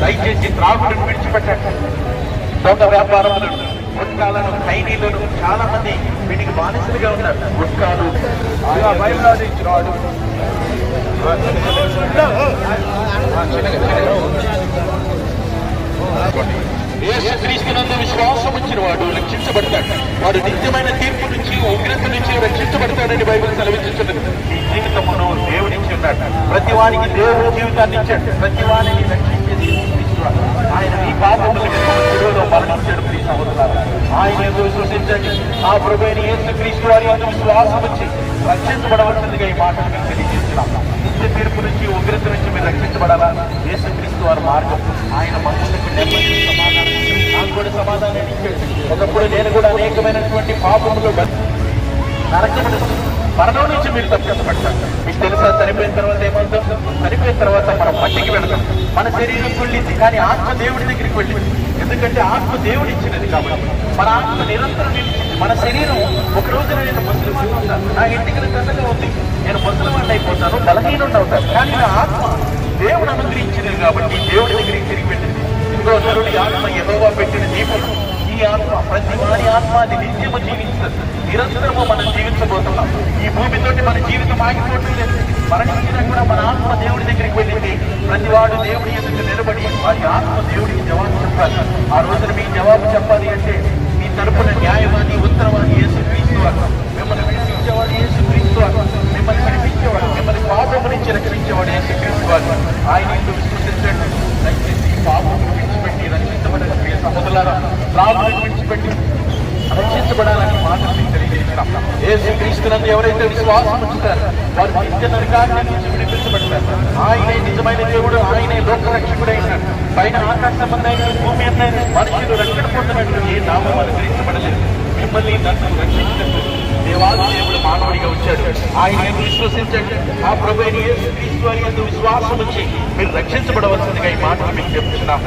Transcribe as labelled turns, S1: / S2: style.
S1: దయచేసి త్రాగుడును విడిచిపెట్టండి. దొంగ వ్యాపారములను, గుట్కాలను, ఖైనీలను చాలా మంది వీటికి బానిసలుగా ఉన్నారు. గుట్కాలు బయలుదేరించినాడు. యేసుక్రీస్తునందు విశ్వాసం ఉంచిన వాడు రక్షించబడతాడు. వాడు నిత్యమైన తీర్పు నుంచి, ఉగ్రత నుంచి రక్షించబడతాడని బైబిల్ సెలవించుతున్నది. ఈ జీవితమును దేవుడిచ్చి ఉన్నాడు. ప్రతి వానికి దేవుడు జీవితాన్ని ఇచ్చాడు. ప్రతి వారిని రక్షించేది ఆయన. ఈ పాపములకు శిలువలో మరణించాడు. ప్రియ సహోదరులారా, ఆయన ఏదో విశ్వసించండి. ఆ ప్రభువైన యేసుక్రీస్తు వారి యందు విశ్వాసం వచ్చి రక్షించబడవలసిందిగా ఈ మాటలు మీకు తెలియజేస్తున్నాం. నిత్య తీర్పు నుంచి, ఉగ్రత నుంచి మీరు రక్షించబడాలా? యేసుక్రీస్తు వారి మార్గం. ఆయన మనుషులకు నెమ్మది, సమాధానం, నాకు కూడా సమాధానాన్ని ఇచ్చాడు. ఒకప్పుడు నేను కూడా అనేకమైనటువంటి పాపములు నరకములు మరణం నుంచి మీరు తప్పించబడతారు. మీకు తెలుసా, చనిపోయిన తర్వాత ఏమవుతుందో? చనిపోయిన తర్వాత మనం మట్టికి వెళతాం. మన శరీరం వెళ్ళింది, కానీ ఆత్మ దేవుడి దగ్గరికి వెళ్ళింది. ఎందుకంటే ఆత్మ దేవుడు ఇచ్చినది కాబట్టి మన ఆత్మ నిరంతరం నిలిచింది. మన శరీరం ఒక రోజున నేను ముసలివాడిని అవుతాను, నా ఇంటికి కథగా ఉంది, నేను ముసలివాడిని అయిపోతాను, బలహీనుడిని అవుతాను. కానీ నా ఆత్మ దేవుడు అనుగ్రహించినది కాబట్టి దేవుడి దగ్గరికి తిరిగి పెట్టింది. ఇంకో నరుడి ఆత్మ యెహోవా పెట్టిన దీపం. ఈ ఆత్మ, ప్రతి వారి ఆత్మ అది నిత్యము జీవిస్తుంది. నిరంతరము మనం జీవించబోతున్నాం. ఈ భూమితోటి మన జీవితం ఆగిపోవటం లేదు. మరణించినా కూడా మన ఆత్మ దేవుడి దగ్గరికి వెళ్ళింది. ప్రతి వాడు దేవుడి ఎదుట నిలబడి వారి ఆత్మ దేవుడికి జవాబు చెప్పాలి. ఆ రోజున మీ జవాబు చెప్పాలి అంటే మీ తరపున న్యాయవాది, ఉత్తరవాది యేసుక్రీస్తు వారు, మిమ్మల్ని విడిపించేవాడు యేసుక్రీస్తు వారు, మిమ్మల్ని విడిపించేవాడు, మిమ్మల్ని పాపము నుంచి రక్షించేవాడు యేసుక్రీస్తు వారు. ఆయన ఎందుకు విశ్వసించండి. దయచేసి పాపము విడిచిపెట్టి రక్షించబడిన ప్రియ సహోదరులారా, త్రాగుడును విడిచిపెట్టి రక్షించబడాలని మాటలు మీకు తెలియజేస్తున్నాం. యేసుక్రీస్తునందు ఎవరైతే విశ్వాసం ఉంచుతారో వారు నిత్య నరకాగ్ని నుంచి విడిపించబడతారు. ఆయనే నిజమైన దేవుడు, ఆయనే లోక రక్షకుడైనాడు. పైన ఆకాశమందైన, భూమి అందైన మనుషులు రక్షణ పొందినట్లు ఏ నామం అనుగ్రహించబడలేదు. మిమ్మల్ని నన్ను రక్షించినట్టు దేవాది దేవుడు మానవుడిగా వచ్చాడు. ఆయన ఎందు విశ్వసించండి. ఆ ప్రభువైన యేసుక్రీస్తు వారి యందు విశ్వాసం వచ్చి మీరు రక్షించబడవలసిందిగా ఈ మాటలు మీకు చెప్తున్నాం.